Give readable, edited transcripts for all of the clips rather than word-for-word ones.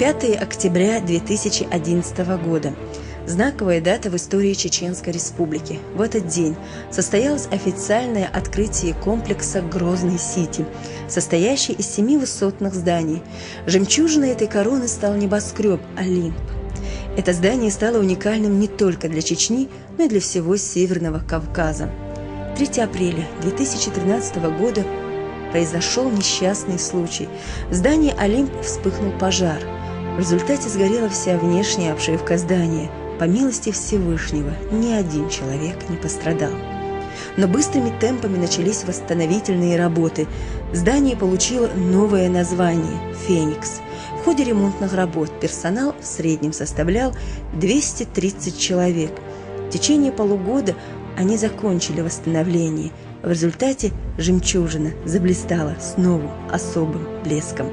5 октября 2011 года. Знаковая дата в истории Чеченской Республики. В этот день состоялось официальное открытие комплекса «Грозный-Сити», состоящий из 7 высотных зданий. Жемчужиной этой короны стал небоскреб «Олимп». Это здание стало уникальным не только для Чечни, но и для всего Северного Кавказа. 3 апреля 2013 года произошел несчастный случай. В здании «Олимп» вспыхнул пожар. В результате сгорела вся внешняя обшивка здания. По милости Всевышнего, ни один человек не пострадал. Но быстрыми темпами начались восстановительные работы. Здание получило новое название – «Феникс». В ходе ремонтных работ персонал в среднем составлял 230 человек. В течение полугода они закончили восстановление. В результате жемчужина заблистала с новым особым блеском.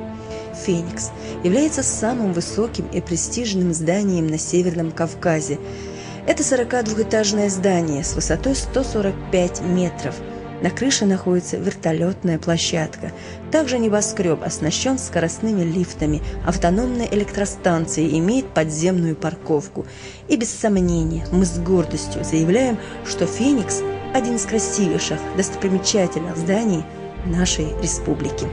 «Феникс» является самым высоким и престижным зданием на Северном Кавказе. Это 42-этажное здание с высотой 145 метров. На крыше находится вертолетная площадка. Также небоскреб оснащен скоростными лифтами, автономной электростанцией, имеет подземную парковку. И без сомнения мы с гордостью заявляем, что «Феникс» – один из красивейших достопримечательных зданий нашей республики.